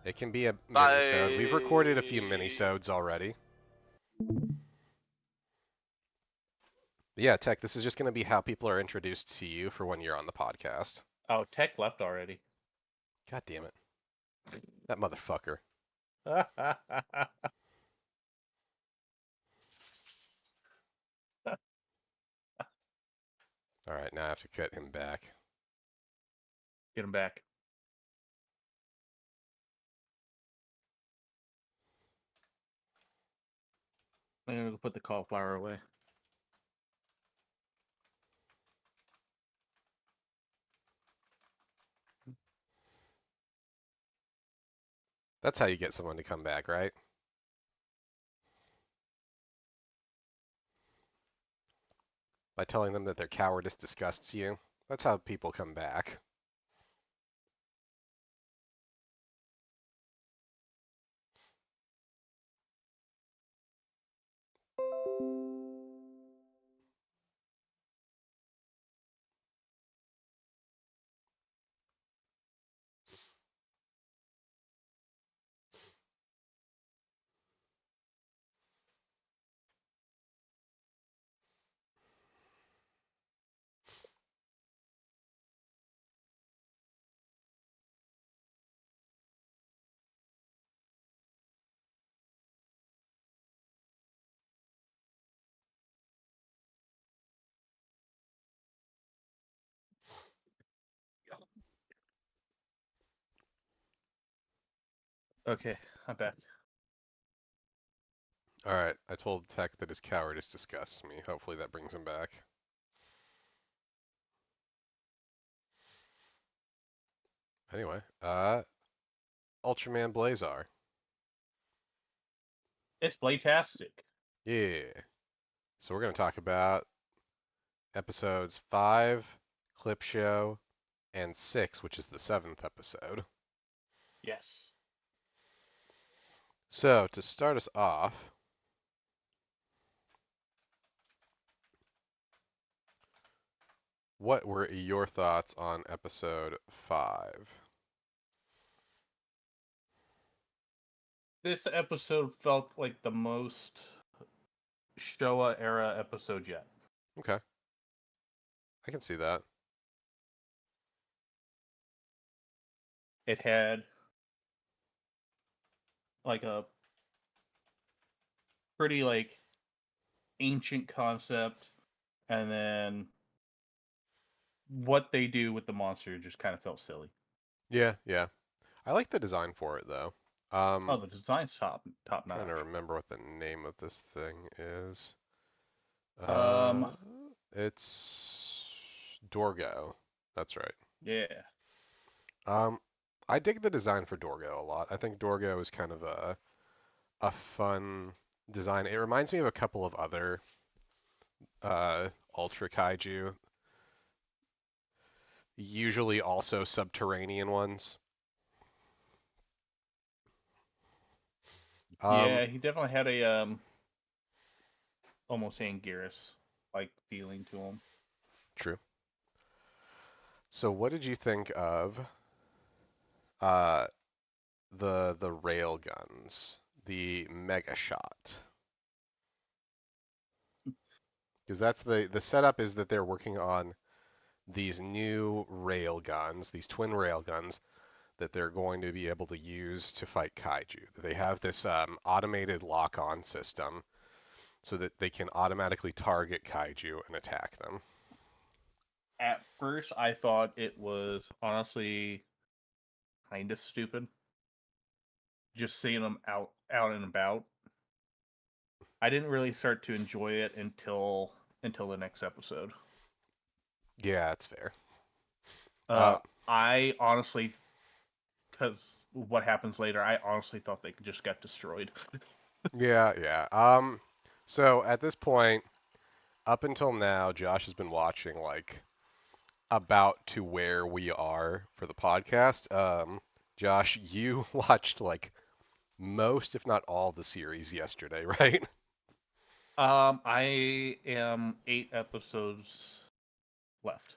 It can be a mini-sode. We've recorded a few Bye. mini-sodes already. But yeah, Tech, this is just going to be how people are introduced to you for when you're on the podcast. Oh, Tech left already. God damn it. That motherfucker. Alright, now I have to cut him back. Get him back. I'm gonna go put the cauliflower away. That's how you get someone to come back, right? By telling them that their cowardice disgusts you. That's how people come back. Okay, I'm back. Alright, I told Tech that his cowardice disgusts me. Hopefully that brings him back. Anyway, Ultraman Blazar. It's Blaytastic. Yeah. So we're going to talk about episodes 5, Clip Show, and 6, which is the 7th episode. Yes. So, to start us off, what were your thoughts on episode 5? This episode felt like the most Showa era episode yet. Okay. I can see that. It had like a pretty like ancient concept, and then what they do with the monster just kind of felt silly. Yeah, yeah. I like the design for it, though. Oh, the design's top Trying to notch. remember what the name of this thing is. Um, It's Dorgo. That's right. yeah. Um, I dig the design for Dorgo a lot. I think Dorgo is kind of a fun design. It reminds me of a couple of other Ultra Kaiju, usually also subterranean ones. Yeah, he definitely had a almost Anguirus like feeling to him. True. So what did you think of uh, the rail guns, the Mega Shot? Because that's the setup is that they're working on these new rail guns, these twin rail guns that they're going to be able to use to fight kaiju. They have this automated lock-on system so that they can automatically target kaiju and attack them. At first, I thought it was honestly kind of stupid. Just seeing them out and about. I didn't really start to enjoy it until the next episode. Yeah, that's fair. I honestly, because what happens later, I honestly thought they just got destroyed. Yeah, yeah. So at this point, up until now, Josh has been watching like about to where we are for the podcast. Josh, you watched like most, if not all, the series yesterday, right? I am 8 episodes left.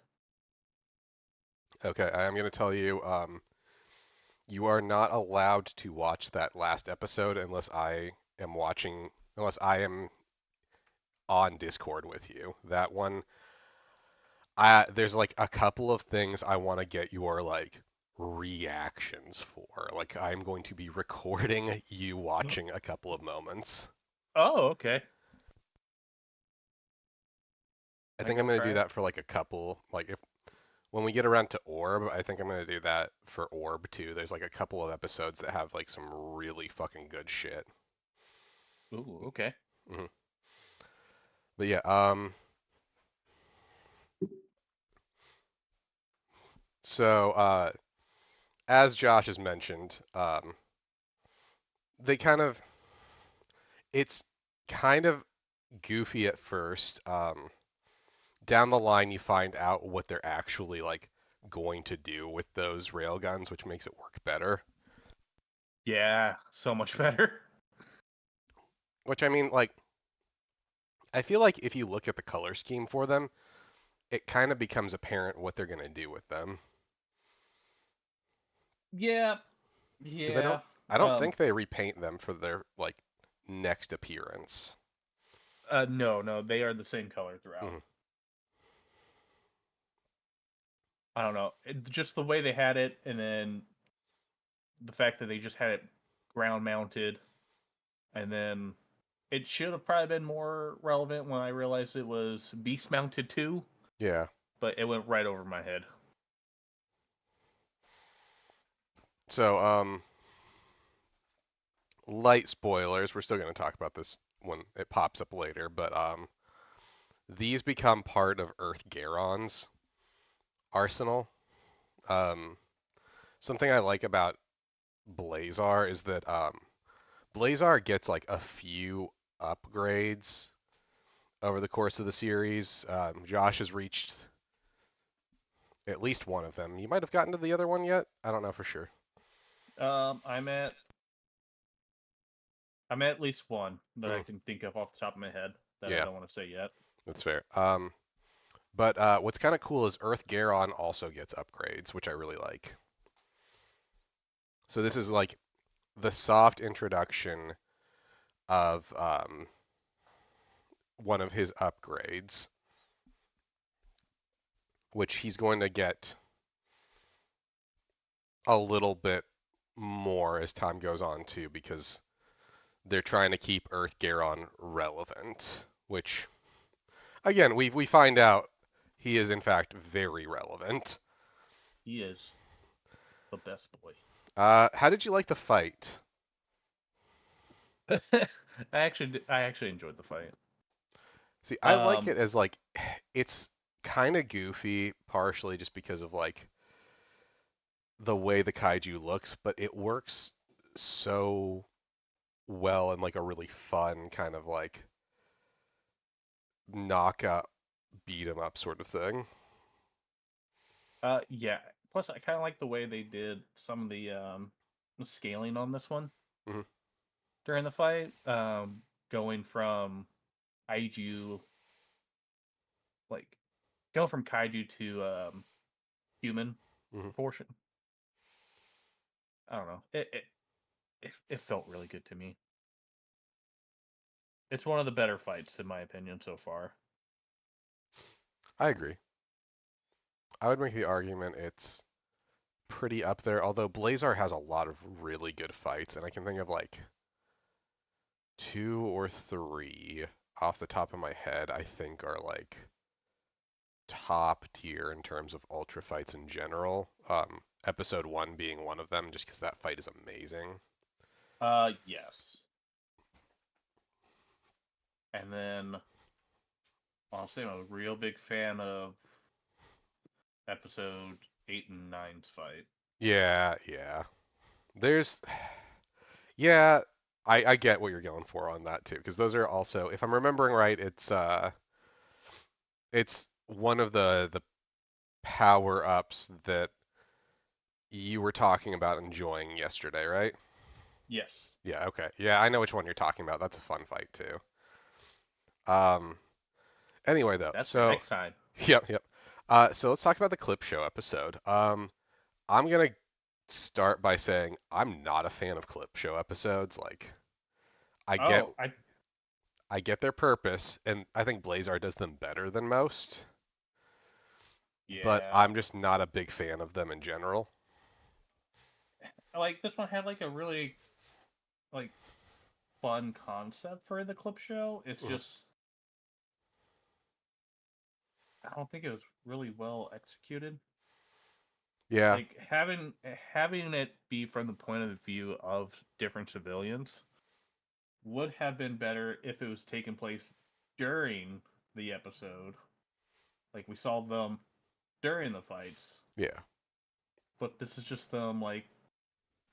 Okay, I am going to tell you, You are not allowed to watch that last episode unless I am on Discord with you. That one, there's like a couple of things I want to get your like reactions for. Like I'm going to be recording you watching a couple of moments. Oh, okay. I I think I'm go going to try do it. that for like a couple, like if when we get around to Orb, I think I'm going to do that for Orb too. There's like a couple of episodes that have like some really fucking good shit. Ooh, okay. Hmm. But yeah, so as Josh has mentioned, they kind of it's kind of goofy at first. Down the line, you find out what they're actually like going to do with those railguns, which makes it work better. Yeah, so much better. Which I mean, like, I feel like if you look at the color scheme for them, it kind of becomes apparent what they're going to do with them. Yeah, Because yeah. I don't think they repaint them for their like next appearance. No, no, they are the same color throughout. Mhm. I don't know, just the way they had it, and then the fact that they just had it ground mounted, and then it should have probably been more relevant when I realized it was beast mounted too, Yeah. but it went right over my head. So, light spoilers. We're still going to talk about this when it pops up later, but these become part of Earth Garon's arsenal. Um, something I like about Blazar is that Blazar gets like a few upgrades over the course of the series. Josh has reached at least one of them. You might have gotten to the other one yet. I don't know for sure. I'm at least one that I Mm, can think of off the top of my head that I yeah, don't want to say yet. that's fair. But what's kind of cool is Earth Garon also gets upgrades, which I really like. So this is like the soft introduction of one of his upgrades, which he's going to get a little bit more as time goes on too, because they're trying to keep Earth Garon relevant, which again we find out he is in fact very relevant. He is the best boy. How did you like the fight? I actually enjoyed the fight. See, I like Um, it as like it's kind of goofy, partially just because of like the way the kaiju looks, but it works so well in like a really fun kind of like knockout beat 'em up sort of thing. yeah. Plus, I kind of like the way they did some of the scaling on this one Hmm. during the fight. Going from kaiju, like going from kaiju to human Hmm. proportion. I don't know. It felt really good to me. It's one of the better fights in my opinion so far. I agree. I would make the argument it's pretty up there, although Blazar has a lot of really good fights, and I can think of like two or three off the top of my head I think are like top tier in terms of ultra fights in general. Episode 1 being one of them, just because that fight is amazing. Yes. And then honestly, I'm a real big fan of episode 8 and 9's fight. Yeah, yeah. There's, yeah, I get what you're going for on that too, because those are also, if I'm remembering right, it's one of the power ups that you were talking about enjoying yesterday, right? Yes. Yeah, okay. Yeah, I know which one you're talking about. That's a fun fight too. Um, anyway though, That's for so next time. yep, yep. So let's talk about the clip show episode. I'm gonna start by saying I'm not a fan of clip show episodes. Like, I get Oh, I I get their purpose, and I think Blazar does them better than most, but yeah. I'm just not a big fan of them in general. Like this one had like a really like fun concept for the clip show. It's Mhm. just I don't think it was really well executed. Yeah, Like having it be from the point of view of different civilians would have been better if it was taking place during the episode. Like we saw them during the fights, yeah. but this is just them like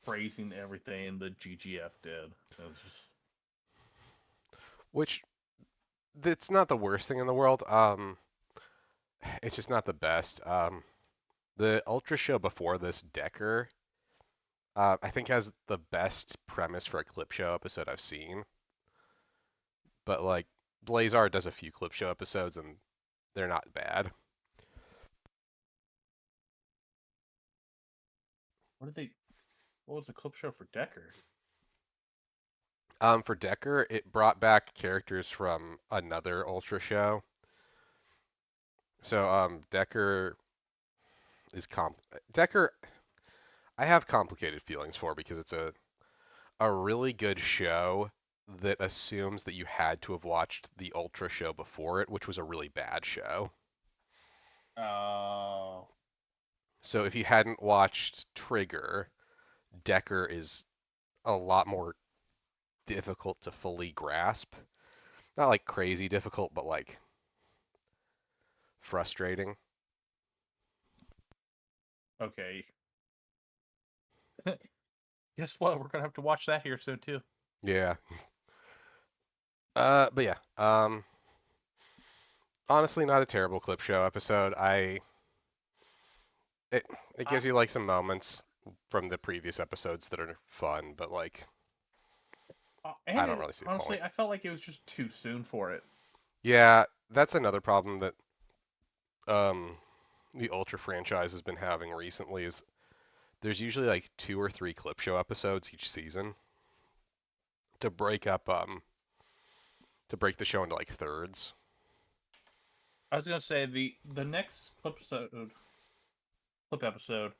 praising everything the GGF did. It was just Which it's not the worst thing in the world. It's just not the best. The Ultra show before this, Decker, I think has the best premise for a clip show episode I've seen. But like Blazar does a few clip show episodes and they're not bad. what did they? What was the clip show for Decker? For Decker, it brought back characters from another Ultra show. So Decker is Decker. I have complicated feelings for because it's a really good show that assumes that you had to have watched the Ultra show before it, which was a really bad show. Oh, So if you hadn't watched Trigger, Decker is a lot more difficult to fully grasp. Not like crazy difficult, but like frustrating. okay. Guess what? We're gonna have to watch that here soon too. Yeah. But yeah. Honestly, not a terrible clip show episode. It it I, gives you like some moments from the previous episodes that are fun, but like I and don't it really see the point. honestly, I felt like it was just too soon for it. Yeah, that's another problem that um the Ultra franchise has been having recently is there's usually like 2 or 3 clip show episodes each season to break up to break the show into like thirds. I was gonna say the next clip episode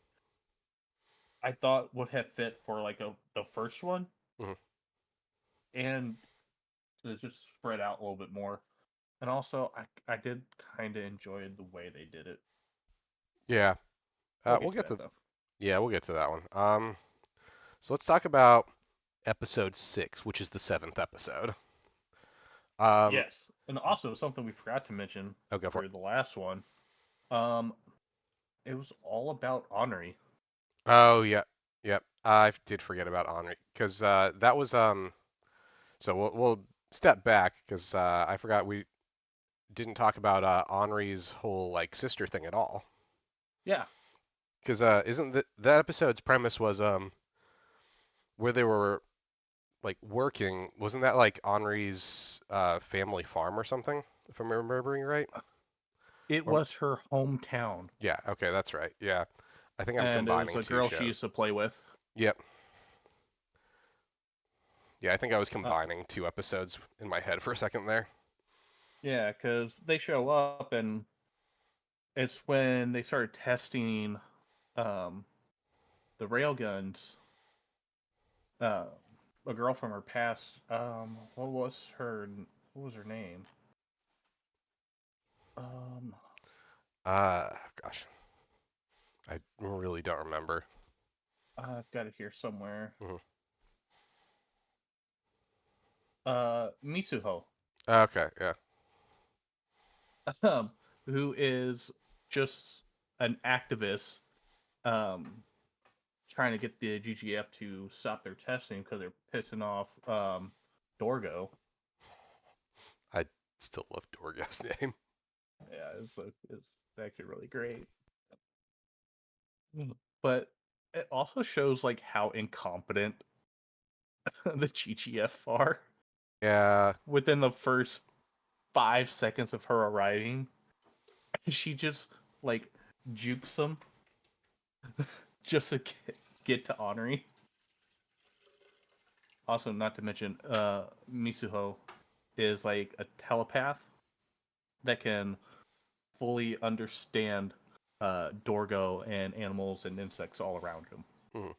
I thought would have fit for like the first one, Mhm. and it just spread out a little bit more. And also, I did kind of enjoy the way they did it. Yeah, We'll we'll get to get that to though. we'll get to that one. So let's talk about episode 6, which is the 7th episode. Um, Yes, and also something we forgot to mention oh, go for it. for the last one. Um, it was all about Henri. Oh yeah, yep. I did forget about Henri because that was So we'll step back because I forgot we didn't talk about Henri's whole like sister thing at all. Yeah, Because isn't that episode's premise was where they were like working? Wasn't that like Henri's family farm or something? If I'm remembering right. it Or was her hometown, yeah, okay, that's right. Yeah, I think I'm and it was combining a two girl she shows. used to play with. Yep. Yeah, I think I was Uh, combining 2 episodes in my head for a second there. yeah, because they show up, and it's when they started testing um, the railguns. Uh, a girl from her past. What was her name? Um, Gosh, I really don't remember. I've got it here somewhere. Mhm. Mitsuho, Okay, yeah. um, who is just an activist, um, trying to get the GGF to stop their testing because they're pissing off Dorgo. I still love Dorgo's name. Yeah, it's actually really great. But it also shows like how incompetent the GGF are Yeah, within the first 5 seconds of her arriving. She just like jukes them just again. get to Honori. Also, not to mention, Misuho is like a telepath that can fully understand Dorgo and animals and insects all around him, Mhm.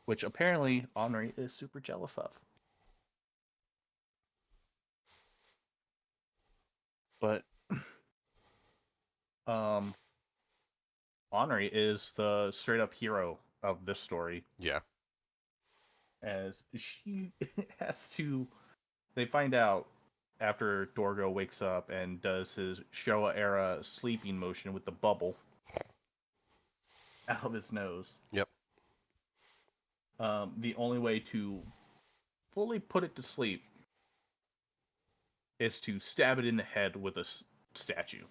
which apparently Honori is super jealous of. But um, Honori is the straight up hero of this story, Yeah. as she has to. They find out after Dorgo wakes up and does his Showa era sleeping motion with the bubble out of his nose. Yep. The only way to fully put it to sleep is to stab it in the head with a statue.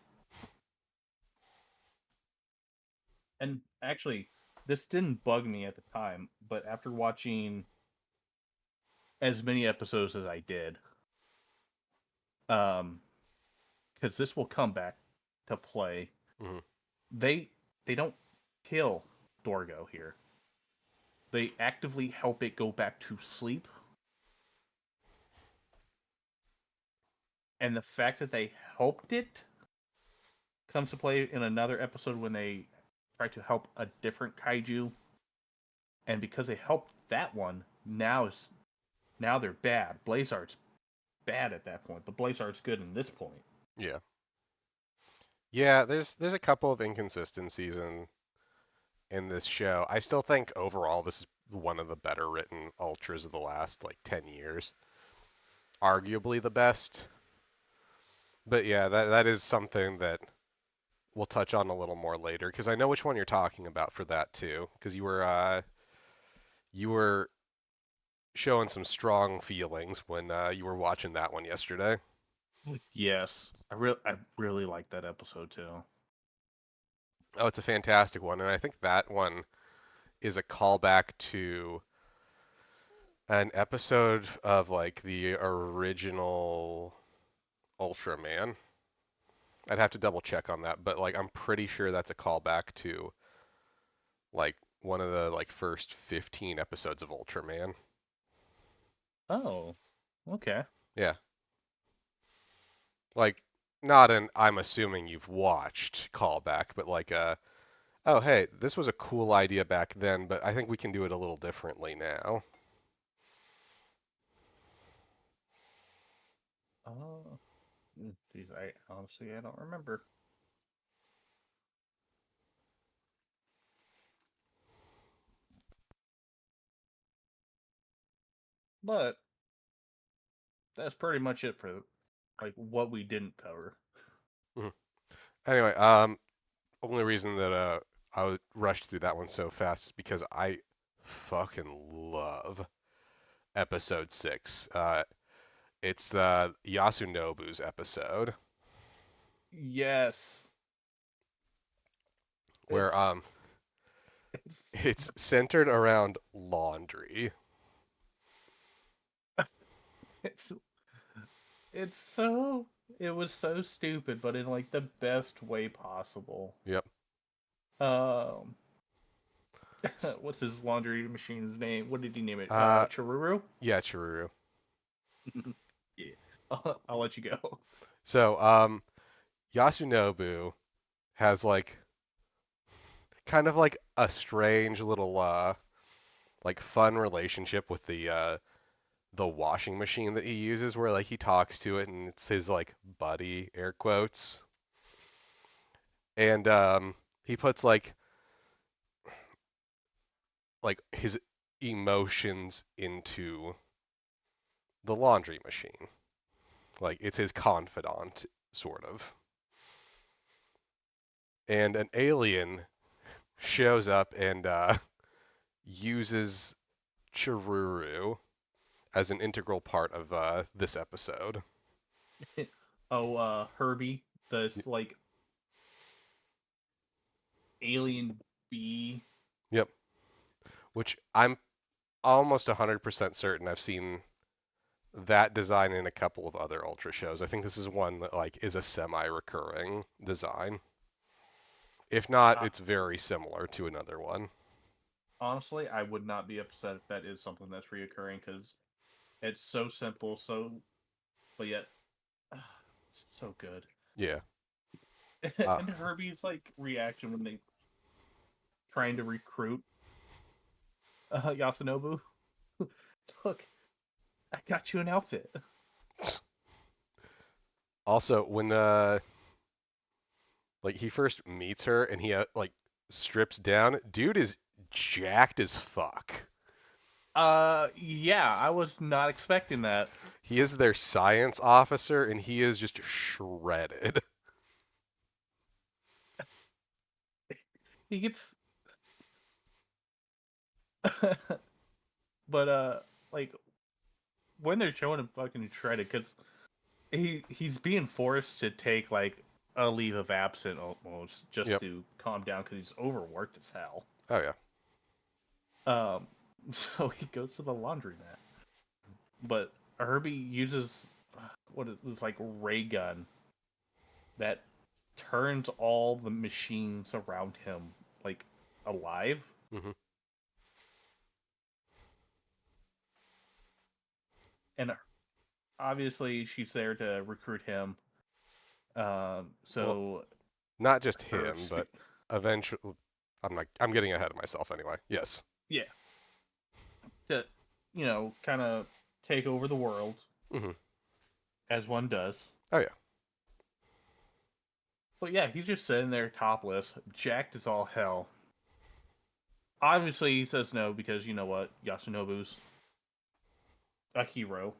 And actually, this didn't bug me at the time, but after watching as many episodes as I did, um, because this will come back to play, Hmm. they they don't kill Dorgo here. They actively help it go back to sleep. And the fact that they helped it comes to play in another episode when they try to help a different kaiju. And because they helped that one, now they're bad. Blazar's bad at that point, but Blazar's good in this point. Yeah. Yeah, there's a couple of inconsistencies in this show. I still think overall this is one of the better written ultras of the last like 10 years. Arguably the best. But yeah, that is something that we'll touch on a little more later because I know which one you're talking about for that too because you were showing some strong feelings when you were watching that one yesterday. Yes, I really like that episode too. Oh, it's a fantastic one, and I think that one is a callback to an episode of like the original Ultraman. I'd have to double check on that, but like I'm pretty sure that's a callback to like one of the like first 15 episodes of Ultraman. Oh, okay. Yeah. Like not an I'm assuming you've watched callback, but like oh hey, this was a cool idea back then, but I think we can do it a little differently now. Oh, geez, I don't remember. But that's pretty much it for like what we didn't cover. Mhm. Anyway, only reason that I would rush through that one so fast is because I fucking love episode 6. It's the Yasunobu's episode Yes, where it's it's it's centered around laundry. it's it's so it was so stupid, but in like the best way possible. Yep. Um, S- what's his laundry machine's name? What did he name it? Uh, Chiruru. yeah, Chiruru. Yeah, I'll let you go. So, Yasunobu has like kind of like a strange little like fun relationship with the washing machine that he uses where like he talks to it and it's his like buddy air quotes and he puts like his emotions into the laundry machine, like it's his confidant sort of, and an alien shows up and uses Chiruru as an integral part of this episode. Oh, Herbie, this like alien bee. Yep, which I'm almost 100% certain I've seen that design in a couple of other Ultra shows. I think this is one that like is a semi-recurring design. If not, Uh, it's very similar to another one. honestly, I would not be upset if that is something that's reoccurring because it's so simple, but yet it's so good. Yeah. Uh, And Herbie's like reaction when they trying to recruit Yasunobu. Look, I got you an outfit. Also, when like he first meets her and he like strips down, dude is jacked as fuck. Yeah, I was not expecting that. He is their science officer and he is just shredded. He gets, but like when they're showing him fucking shredded, because he's being forced to take like a leave of absence almost just Yep. to calm down because he's overworked as hell. Oh yeah. Um, so he goes to the laundromat, but Herbie uses what is this like ray gun that turns all the machines around him like alive. Hmm. And obviously she's there to recruit him. Well, So not just her, him, but eventually, I'm getting ahead of myself anyway. Yes. yeah, to kind of take over the world Hmm. as one does. Oh yeah. But yeah, he's just sitting there topless, jacked as all hell. Obviously, he says no because you know what, Yasunobu's a hero.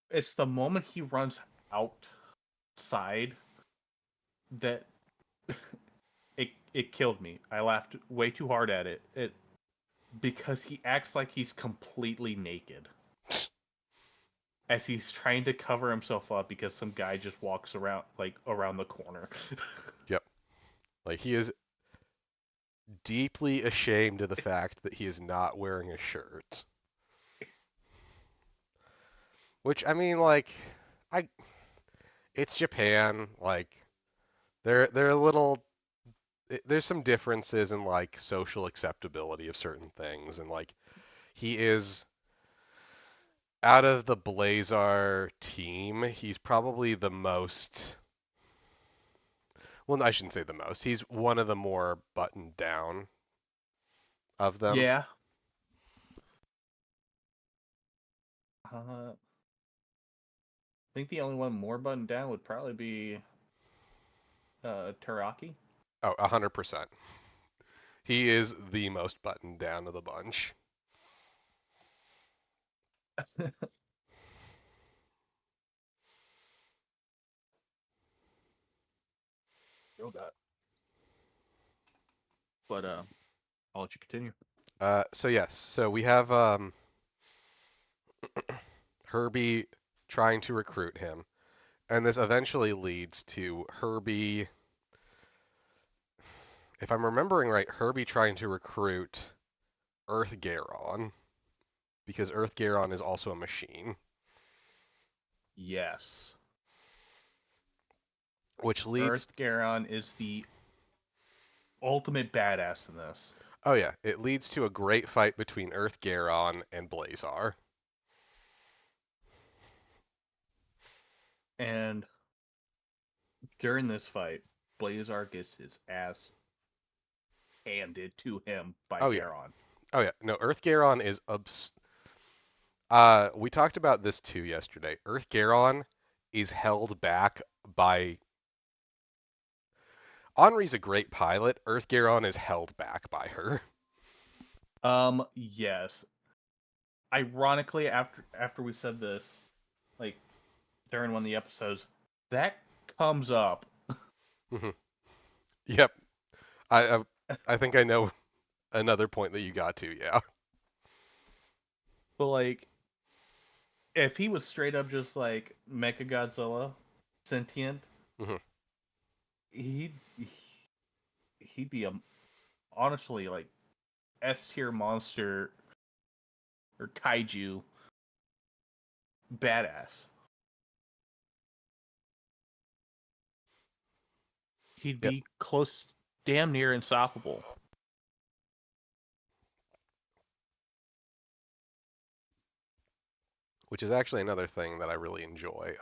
It's the moment he runs outside that it killed me. I laughed way too hard at it because he acts like he's completely naked as he's trying to cover himself up because some guy just walks around around the corner. Yep. Like he is deeply ashamed of the fact that he is not wearing a shirt. Which I mean, like, I it's Japan. Like, they're a little. There's some differences in like social acceptability of certain things, and like he is out of the Blazar team, he's probably the most. Well, I shouldn't say the most. He's one of the more buttoned down of them. Yeah. I think the only one more buttoned down would probably be Teraki. Oh, 100%. He is the most buttoned down of the bunch. Feel that. But I'll let you continue. So yes, so we have Herbie trying to recruit him, and this eventually leads to Herbie. If I'm remembering right, Herbie trying to recruit Earth Garon because Earth Garon is also a machine, Yes. which leads. Earth Garon is the ultimate badass in this. Oh yeah, it leads to a great fight between Earth Garon and Blazar. And during this fight, Blazar gets his ass handed to him by Oh yeah, Garon. oh yeah. No, Earth Garon is we talked about this too yesterday. Earth Garon is held back by. Henri's a great pilot. Earth Garon is held back by her. Yes. Ironically, after we said this, like during one of the episodes, that comes up. Yep. I, I I think I know another point that you got to. Yeah. But like, if he was straight up just like Mecha Godzilla, sentient, Hmm. he'd he'd be a honestly like S tier monster or kaiju badass. He'd Yep. be close damn near unstoppable. which is actually another thing that I really enjoy.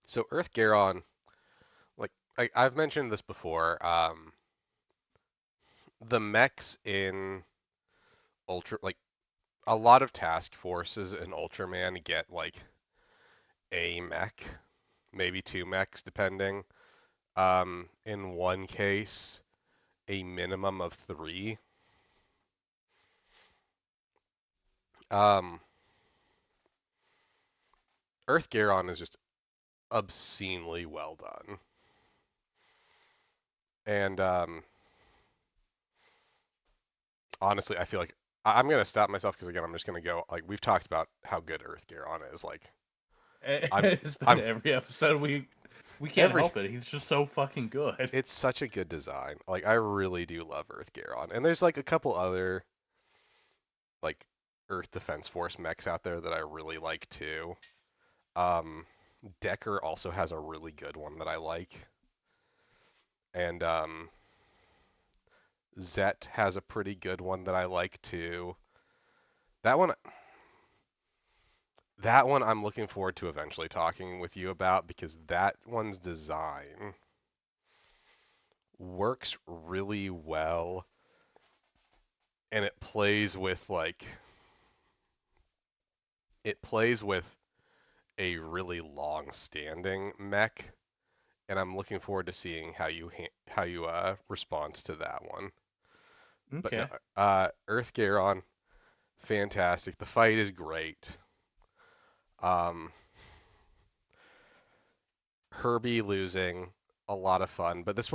So Earth Garon, like I've mentioned this before, the mechs in like a lot of task forces in Ultraman get like a mech, maybe two mechs depending. In one case, a minimum of three. Um, Earth Garon is just obscenely well done. And honestly, I feel like I'm gonna stop myself because again, I'm just gonna go like we've talked about how good Earth Garon is. Like I'm It's been I'm every episode. We can't every help it. He's just so fucking good. it's such a good design. Like I really do love Earth Garon. And there's like a couple other like Earth Defense Force mechs out there that I really like too. Um, Decker also has a really good one that I like. And Zet has a pretty good one that I like too. That one that one I'm looking forward to eventually talking with you about because that one's design works really well and it plays with a really long-standing mech, and I'm looking forward to seeing how you respond to that one. But no, Okay. Earth Garon, fantastic. The fight is great. Um, Herbie losing, a lot of fun. But this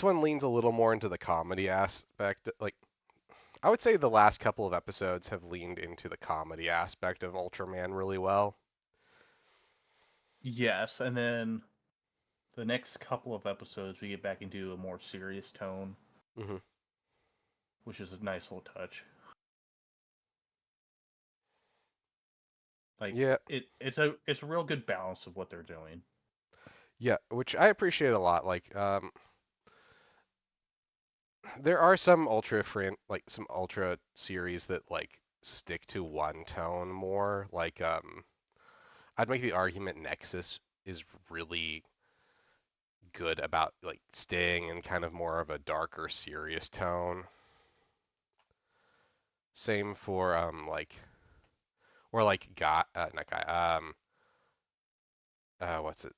one leans a little more into the comedy aspect. Like I would say the last couple of episodes have leaned into the comedy aspect of Ultraman really well. Yes, and then the next couple of episodes we get back into a more serious tone, hmm which is a nice little touch. Like Yeah, it's a real good balance of what they're doing. yeah, which I appreciate a lot. Like, there are some like some Ultra series that like stick to one tone more. Like, I'd make the argument Nexus is really good about like staying in kind of more of a darker, serious tone. Same for like or like Guy, not Guy, what's it?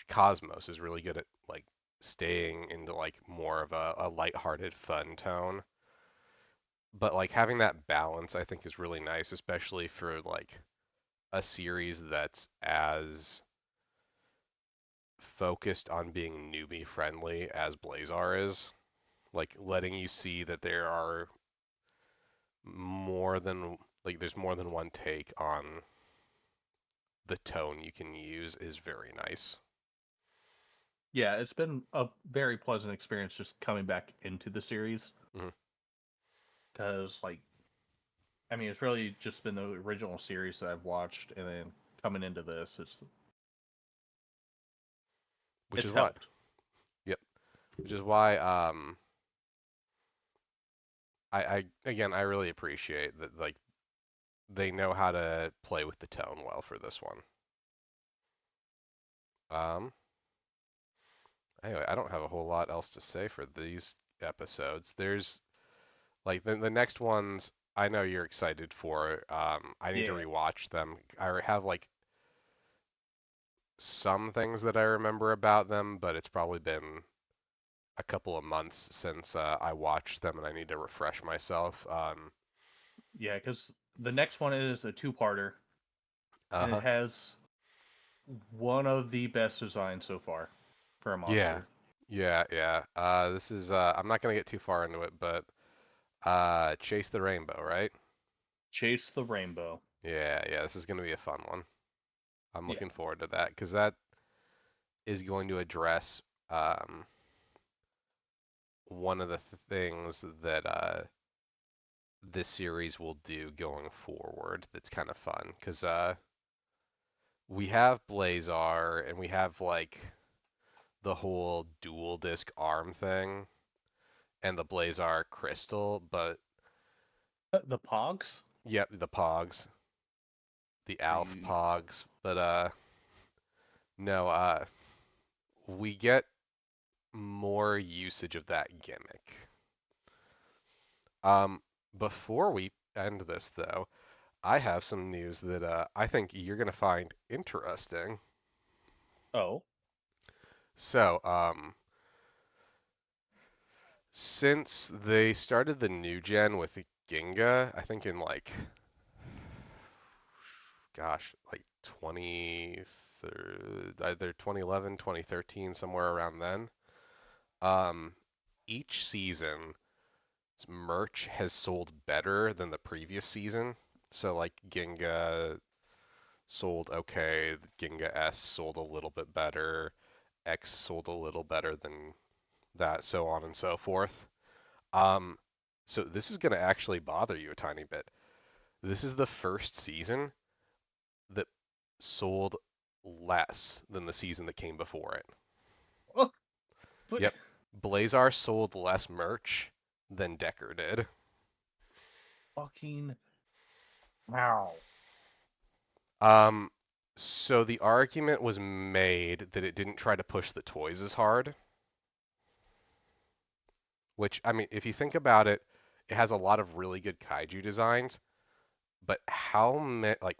Cosmos is really good at like staying into like more of a lighthearted, fun tone. But like having that balance, I think, is really nice, especially for like a series that's as focused on being newbie friendly as Blazar is. Like letting you see that there are more than like there's more than one take on the tone you can use is very nice. Yeah, it's been a very pleasant experience just coming back into the series hmm because, like, I mean, it's really just been the original series that I've watched, and then coming into this, Which it's is why, helped. yep, which is why I again I really appreciate that like they know how to play with the tone well for this one. Um, anyway, I don't have a whole lot else to say for these episodes. There's like the next ones I know you're excited for. I need to Yeah, rewatch them. I have like some things that I remember about them, but it's probably been a couple of months since I watched them, and I need to refresh myself. yeah, because the next one is a two-parter, and it Uh-huh. has one of the best designs so far for a Yeah. monster. Yeah. This is I'm not gonna get too far into it, but Chase the Rainbow, right? Chase the Rainbow. Yeah. This is gonna be a fun one. I'm Yeah, looking forward to that because that is going to address um, one of the things that this series will do going forward. That's kind of fun because we have Blazar and we have like the whole dual disc arm thing and the Blazar crystal, but The Pogs? yep, the Pogs, the Alf The Pogs, but no, we get more usage of that gimmick. Um, before we end this though, I have some news that I think you're gonna find interesting. oh So, since they started the new gen with Ginga, I think in like, gosh, like 20, either 2011, 2013, somewhere around then. Um, each season, merch has sold better than the previous season. So like Ginga sold okay, Ginga S sold a little bit better, X sold a little better than that, so on and so forth. Um, so this is going to actually bother you a tiny bit. This is the first season that sold less than the season that came before it. oh, but Yep. Blazar sold less merch than Decker did. fucking wow. Um, so the argument was made that it didn't try to push the toys as hard, which, I mean, if you think about it, it has a lot of really good kaiju designs, but how many, like,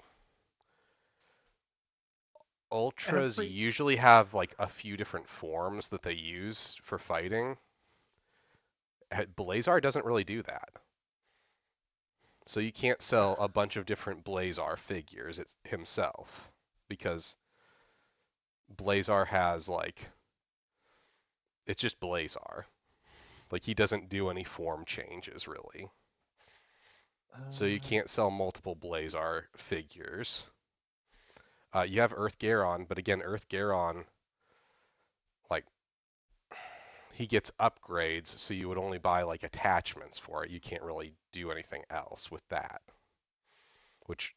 Ultras Every usually have like a few different forms that they use for fighting. Blazar doesn't really do that. So you can't sell a bunch of different Blazar figures himself because Blazar has like it's just Blazar. Like he doesn't do any form changes really. So you uh, can't sell multiple Blazar figures. You have Earth Garon, but again, Earth Garon, like he gets upgrades, so you would only buy like attachments for it. You can't really do anything else with that. Which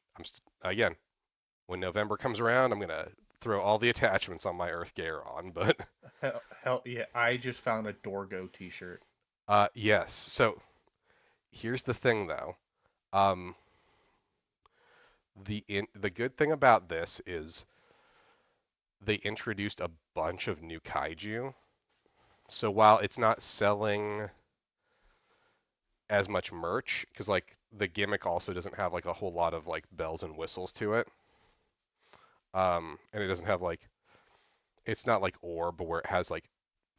again, when November comes around, I'm gonna throw all the attachments on my Earth Garon. But hell yeah! I just found a Dorgo T-shirt. yes. So here's the thing though. Um, the good thing about this is they introduced a bunch of new kaiju. So while it's not selling as much merch, because like the gimmick also doesn't have like a whole lot of like bells and whistles to it. And it doesn't have like it's not like orb where it has like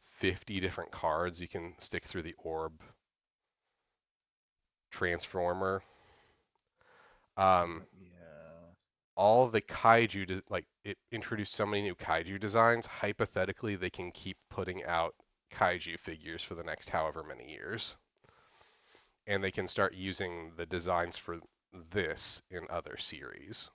50 different cards you can stick through the orb transformer. Um, Yeah. all of the kaiju like it introduced so many new kaiju designs. Hypothetically, they can keep putting out kaiju figures for the next however many years, and they can start using the designs for this in other series.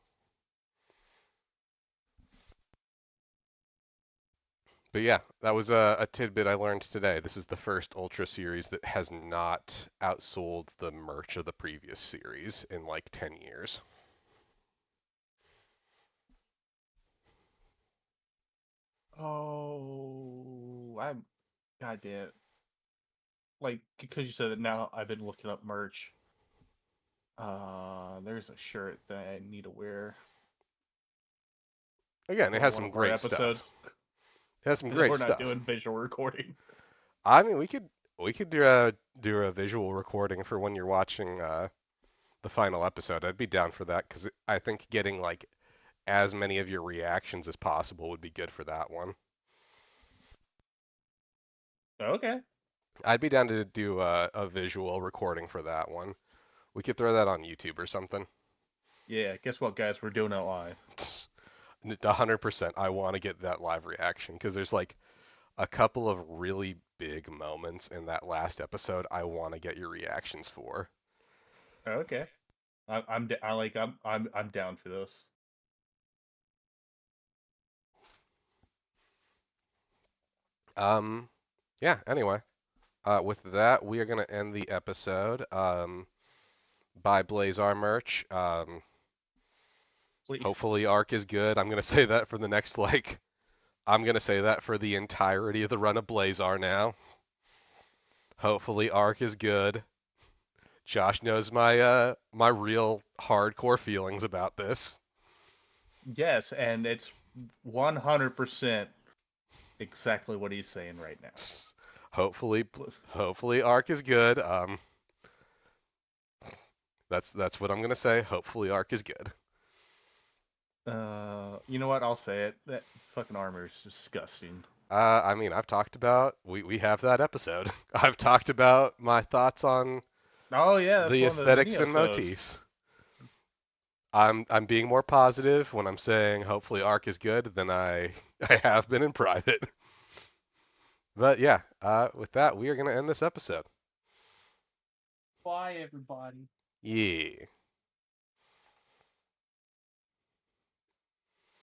But yeah, that was a tidbit I learned today. This is the first Ultra series that has not outsold the merch of the previous series in like 10 years. Oh, I'm goddamn. Like because you said it now, I've been looking up merch. There's a shirt that I need to wear Again, it for has one some of our great stuff. episodes. It has some And then great we're not stuff. doing visual recording. I mean, we could do a visual recording for when you're watching the final episode. I'd be down for that because I think getting like as many of your reactions as possible would be good for that one. Okay. I'd be down to do a visual recording for that one. We could throw that on YouTube or something. Yeah. Guess what, guys? We're doing it live. 100%. I want to get that live reaction because there's like a couple of really big moments in that last episode I want to get your reactions for. Okay. I'm down for this. Um, yeah, anyway, with that, we are going to end the episode. Buy Blazar merch. Please. Hopefully Arc is good. I'm gonna say that for the next I'm gonna say that for the entirety of the run of Blazar now. Hopefully Arc is good. Josh knows my real hardcore feelings about this. Yes, and it's 100% exactly what he's saying right now. Hopefully hopefully Arc is good. That's what I'm gonna say. Hopefully Arc is good. You know what? I'll say it. That fucking armor is disgusting. I mean, I've talked about we have that episode. I've talked about my thoughts on Oh yeah, that's the one of the aesthetics mini and episodes. motifs. I'm being more positive when I'm saying hopefully Arc is good than I I have been in private. But yeah, with that, we are gonna end this episode. Bye, everybody. Yeah.